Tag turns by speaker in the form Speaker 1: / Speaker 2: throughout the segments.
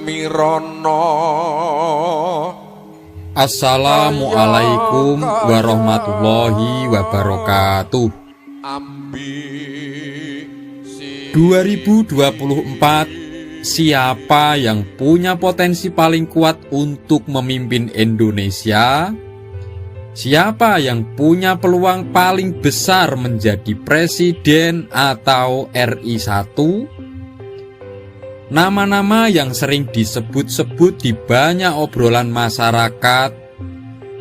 Speaker 1: mirana.
Speaker 2: Assalamualaikum warahmatullahi wabarakatuh. 2024, siapa yang punya potensi paling kuat untuk memimpin Indonesia? Siapa yang punya peluang paling besar menjadi presiden atau RI 1? Nama-nama yang sering disebut-sebut di banyak obrolan masyarakat,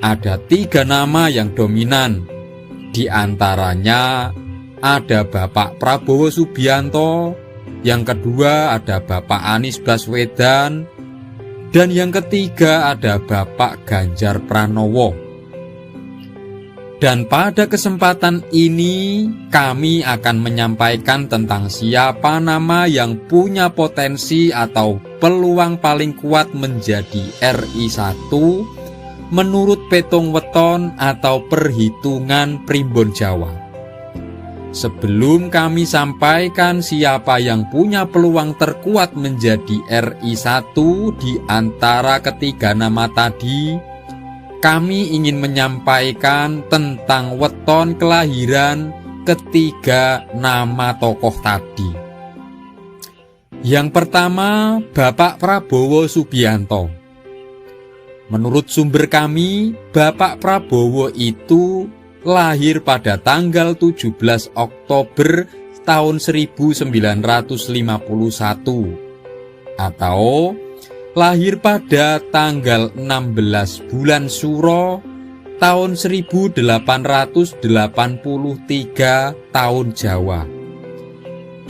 Speaker 2: ada 3 nama yang dominan. Di antaranya ada Bapak Prabowo Subianto, yang kedua ada Bapak Anies Baswedan, dan yang ketiga ada Bapak Ganjar Pranowo. Dan pada kesempatan ini kami akan menyampaikan tentang siapa nama yang punya potensi atau peluang paling kuat menjadi RI 1 menurut petung weton atau perhitungan Primbon Jawa. Sebelum kami sampaikan siapa yang punya peluang terkuat menjadi RI 1 di antara ketiga nama tadi, kami ingin menyampaikan tentang weton kelahiran ketiga nama tokoh tadi. Yang pertama, Bapak Prabowo Subianto. Menurut sumber kami, Bapak Prabowo itu lahir pada tanggal 17 Oktober tahun 1951 atau lahir pada tanggal 16 bulan Suro tahun 1883 tahun Jawa.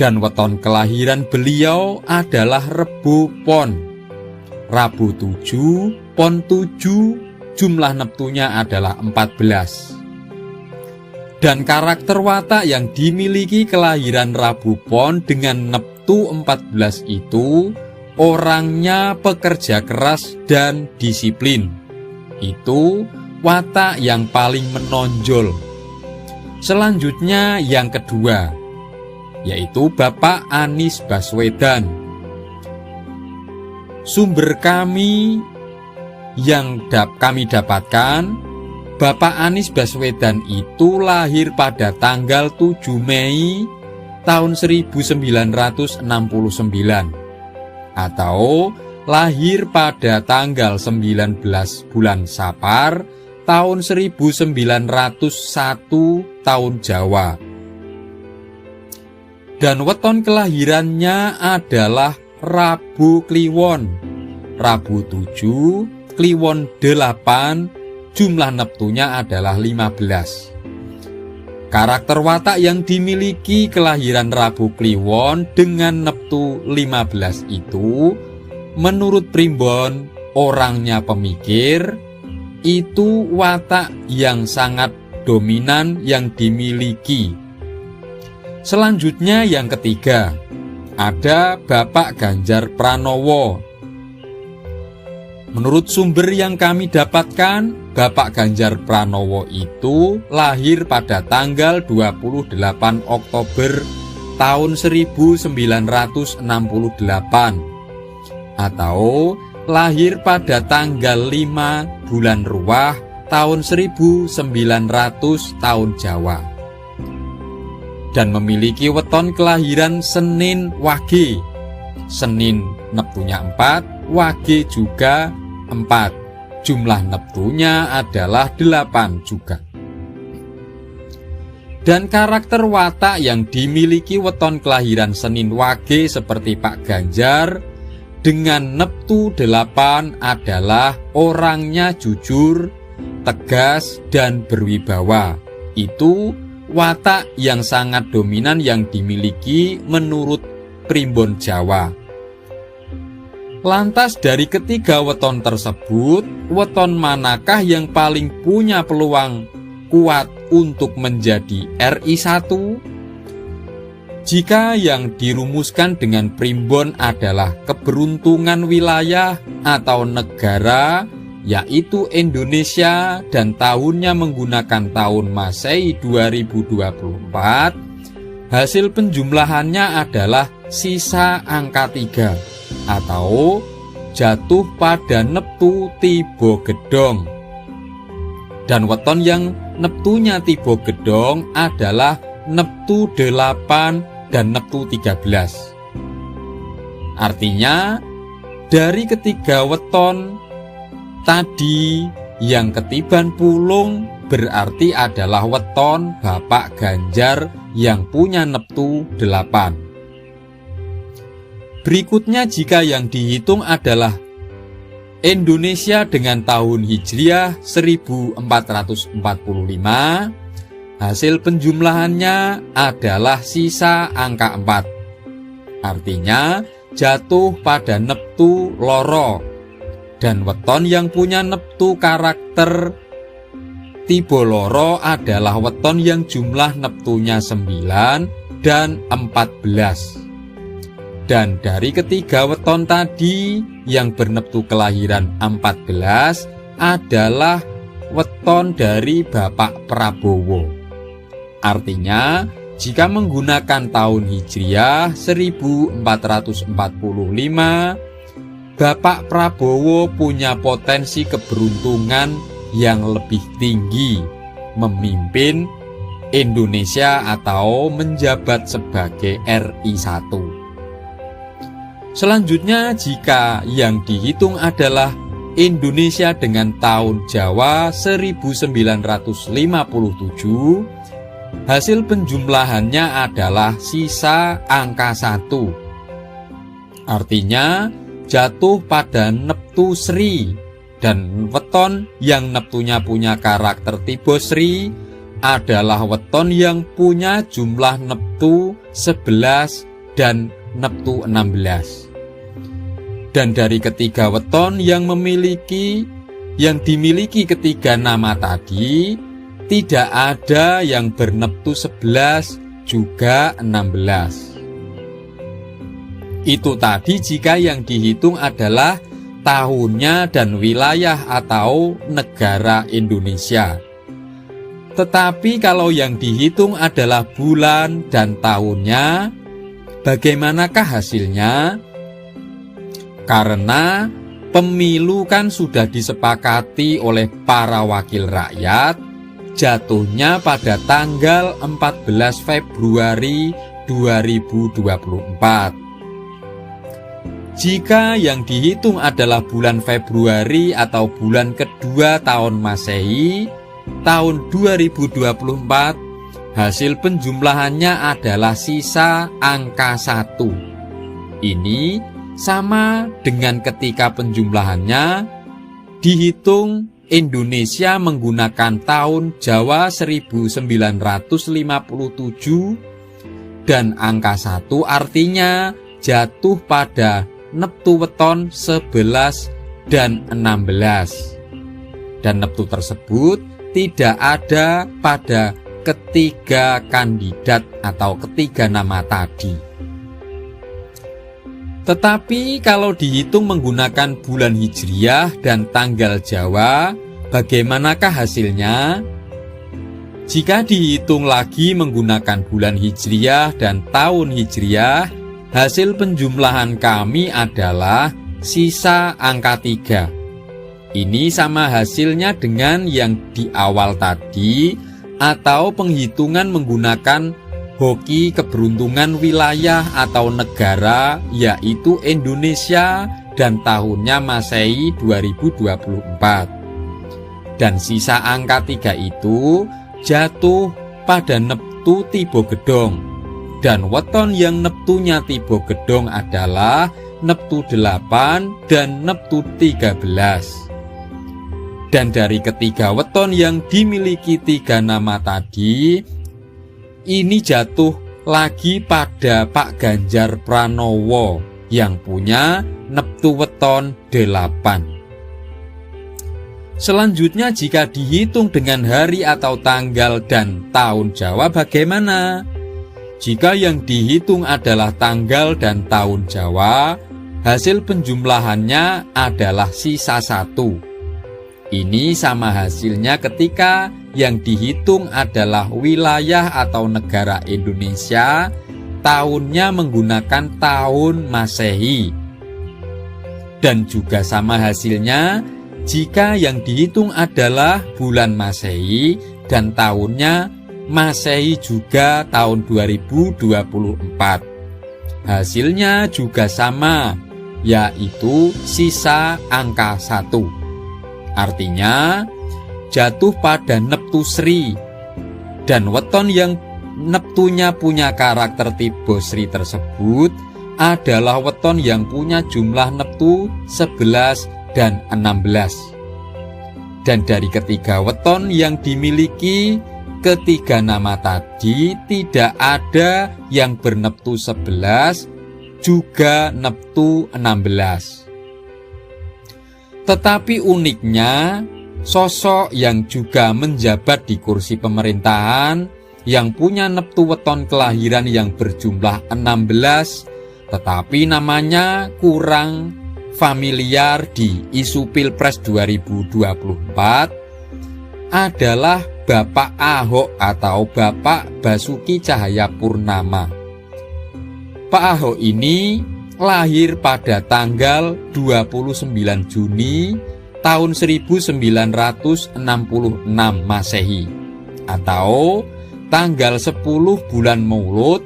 Speaker 2: Dan weton kelahiran beliau adalah Rebo Pon, Rabu 7, Pon 7, jumlah neptunya adalah 14. Dan karakter watak yang dimiliki kelahiran Rabu Pon dengan neptu 14 itu, orangnya pekerja keras dan disiplin. Itu watak yang paling menonjol. Selanjutnya yang kedua, yaitu Bapak Anies Baswedan. Sumber kami yang kami dapatkan, Bapak Anies Baswedan itu lahir pada tanggal 7 Mei tahun 1969. Atau lahir pada tanggal 19 bulan Sapar tahun 1901 tahun Jawa. Dan weton kelahirannya adalah Rabu Kliwon, Rabu 7, Kliwon 8, jumlah neptunya adalah 15. Karakter watak yang dimiliki kelahiran Rabu Kliwon dengan neptu 15 itu, menurut Primbon, orangnya pemikir, itu watak yang sangat dominan yang dimiliki. Selanjutnya yang ketiga, ada Bapak Ganjar Pranowo. Menurut sumber yang kami dapatkan, Bapak Ganjar Pranowo itu lahir pada tanggal 28 Oktober tahun 1968 atau lahir pada tanggal 5 bulan Ruah tahun 1900 tahun Jawa. Dan memiliki weton kelahiran Senin Wage. Senin neptunya 4, Wage juga 4. Jumlah neptunya adalah 8 juga. Dan karakter watak yang dimiliki weton kelahiran Senin Wage seperti Pak Ganjar dengan neptu 8 adalah orangnya jujur, tegas, dan berwibawa. Itu watak yang sangat dominan yang dimiliki menurut Primbon Jawa. Lantas dari ketiga weton tersebut, weton manakah yang paling punya peluang kuat untuk menjadi RI 1? Jika yang dirumuskan dengan Primbon adalah keberuntungan wilayah atau negara, yaitu Indonesia, dan tahunnya menggunakan tahun Masehi 2024, hasil penjumlahannya adalah sisa angka 3 atau jatuh pada neptu tiba gedhong. Dan weton yang neptunya tiba gedhong adalah neptu 8 dan neptu 13. Artinya, dari ketiga weton tadi yang ketiban pulung berarti adalah weton Bapak Ganjar yang punya neptu 8. Berikutnya jika yang dihitung adalah Indonesia dengan tahun Hijriah 1445, hasil penjumlahannya adalah sisa angka 4. Artinya jatuh pada neptu loro. Dan weton yang punya neptu karakter tiba loro adalah weton yang jumlah neptunya 9 dan 14. Dan dari ketiga weton tadi yang berneptu kelahiran 14 adalah weton dari Bapak Prabowo. Artinya, jika menggunakan tahun Hijriah 1445, Bapak Prabowo punya potensi keberuntungan yang lebih tinggi memimpin Indonesia atau menjabat sebagai RI 1. Selanjutnya, jika yang dihitung adalah Indonesia dengan tahun Jawa 1957, hasil penjumlahannya adalah sisa angka 1. Artinya, jatuh pada neptu Sri, dan weton yang neptunya punya karakter tipe Sri adalah weton yang punya jumlah neptu 11 dan neptu 16. Dan dari ketiga weton yang dimiliki ketiga nama tadi, tidak ada yang berneptu 11 juga 16. Itu tadi jika yang dihitung adalah tahunnya dan wilayah atau negara Indonesia. Tetapi kalau yang dihitung adalah bulan dan tahunnya, bagaimanakah hasilnya? Karena pemilu kan sudah disepakati oleh para wakil rakyat, jatuhnya pada tanggal 14 Februari 2024. Jika yang dihitung adalah bulan Februari atau bulan kedua tahun Masehi, tahun 2024, hasil penjumlahannya adalah sisa angka 1. Ini sama dengan ketika penjumlahannya dihitung Indonesia menggunakan tahun Jawa 1957 dan angka 1 artinya jatuh pada neptu weton 11 dan 16. Dan neptu tersebut tidak ada pada ketiga kandidat atau ketiga nama tadi. Tetapi kalau dihitung menggunakan bulan Hijriah dan tanggal Jawa, bagaimanakah hasilnya? Jika dihitung lagi menggunakan bulan Hijriah dan tahun Hijriah, hasil penjumlahan kami adalah sisa angka 3. Ini sama hasilnya dengan yang di awal tadi atau penghitungan menggunakan hoki keberuntungan wilayah atau negara, yaitu Indonesia dan tahunnya Masehi 2024. Dan sisa angka 3 itu jatuh pada neptu tiba gedhong. Dan weton yang neptunya tiba gedhong adalah neptu 8 dan neptu 13. Dan dari ketiga weton yang dimiliki 3 nama tadi, ini jatuh lagi pada Pak Ganjar Pranowo yang punya neptu weton 8. Selanjutnya jika dihitung dengan hari atau tanggal dan tahun Jawa bagaimana? Jika yang dihitung adalah tanggal dan tahun Jawa, hasil penjumlahannya adalah sisa 1. Ini sama hasilnya ketika yang dihitung adalah wilayah atau negara Indonesia, tahunnya menggunakan tahun Masehi. Dan juga sama hasilnya jika yang dihitung adalah bulan Masehi dan tahunnya Masehi juga tahun 2024. Hasilnya juga sama, yaitu sisa angka 1. Artinya jatuh pada neptu Sri, dan weton yang neptunya punya karakter tipe Sri tersebut adalah weton yang punya jumlah neptu 11 dan 16. Dan dari ketiga weton yang dimiliki ketiga nama tadi, tidak ada yang berneptu 11 juga neptu 16. Tetapi uniknya, sosok yang juga menjabat di kursi pemerintahan yang punya neptu weton kelahiran yang berjumlah 16, tetapi namanya kurang familiar di isu Pilpres 2024 adalah Bapak Ahok atau Bapak Basuki Cahayapurnama. Pak Ahok ini lahir pada tanggal 29 Juni tahun 1966 Masehi atau tanggal 10 bulan Maulud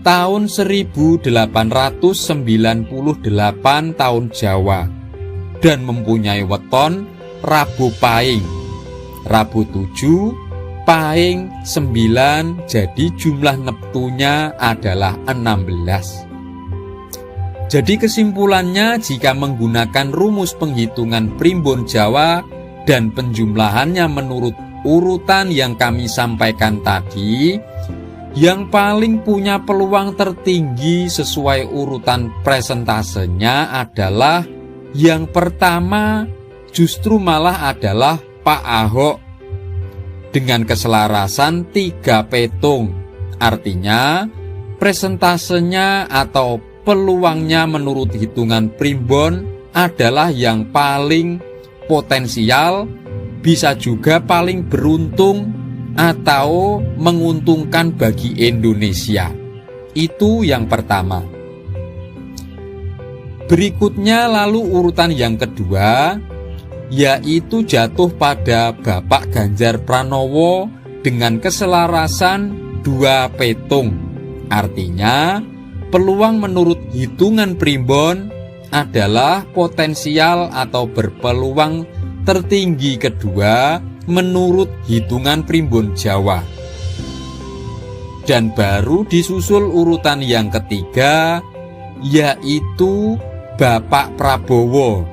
Speaker 2: tahun 1898 tahun Jawa, dan mempunyai weton Rabu Pahing, Rabu 7, Pahing 9, jadi jumlah neptunya adalah 16. Jadi kesimpulannya, jika menggunakan rumus penghitungan primbon Jawa dan penjumlahannya menurut urutan yang kami sampaikan tadi, yang paling punya peluang tertinggi sesuai urutan presentasenya adalah yang pertama, justru malah adalah Pak Ahok dengan keselarasan 3 petung. Artinya presentasenya atau peluangnya menurut hitungan primbon adalah yang paling potensial, bisa juga paling beruntung atau menguntungkan bagi Indonesia. Itu yang pertama. Berikutnya lalu urutan yang kedua, yaitu jatuh pada Bapak Ganjar Pranowo dengan keselarasan 2 petung. Artinya peluang menurut hitungan primbon adalah potensial atau berpeluang tertinggi kedua menurut hitungan primbon Jawa. Dan baru disusul urutan yang ketiga, yaitu Bapak Prabowo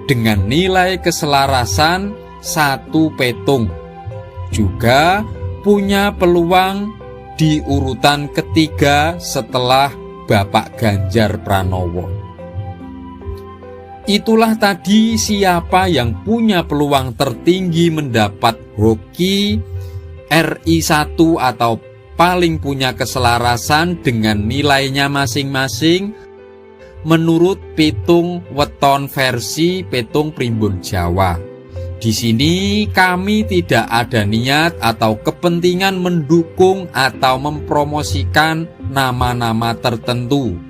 Speaker 2: dengan nilai keselarasan 1 petung, juga punya peluang di urutan ketiga setelah Bapak Ganjar Pranowo. Itulah tadi siapa yang punya peluang tertinggi mendapat hoki RI1 atau paling punya keselarasan dengan nilainya masing-masing menurut pitung weton versi pitung primbon Jawa. Di sini kami tidak ada niat atau kepentingan mendukung atau mempromosikan nama-nama tertentu.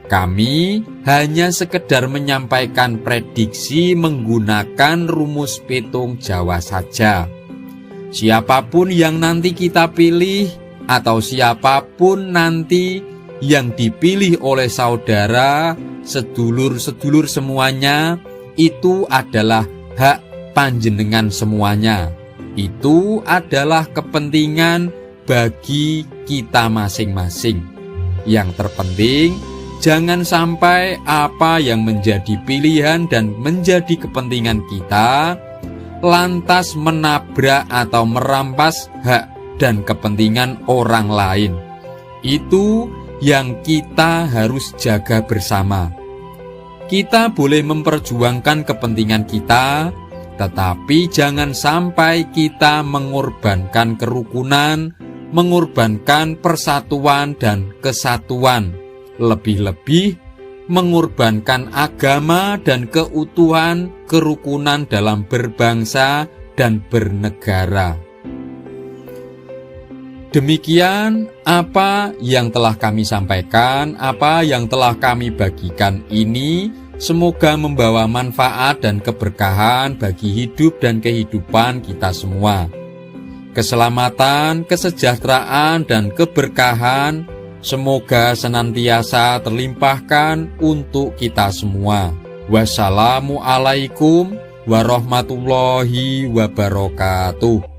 Speaker 2: Kami hanya sekedar menyampaikan prediksi menggunakan rumus pitung Jawa saja. Siapapun yang nanti kita pilih atau siapapun nanti yang dipilih oleh saudara, sedulur-sedulur semuanya, itu adalah hak panjenengan semuanya. Itu adalah kepentingan bagi kita masing-masing. Yang terpenting, jangan sampai apa yang menjadi pilihan dan menjadi kepentingan kita lantas menabrak atau merampas hak dan kepentingan orang lain. Itu yang kita harus jaga bersama. Kita boleh memperjuangkan kepentingan kita, tetapi jangan sampai kita mengorbankan kerukunan, mengorbankan persatuan dan kesatuan, lebih-lebih mengorbankan agama dan keutuhan kerukunan dalam berbangsa dan bernegara. Demikian apa yang telah kami sampaikan, apa yang telah kami bagikan ini semoga membawa manfaat dan keberkahan bagi hidup dan kehidupan kita semua. Keselamatan, kesejahteraan, dan keberkahan semoga senantiasa terlimpahkan untuk kita semua. Wassalamualaikum warahmatullahi wabarakatuh.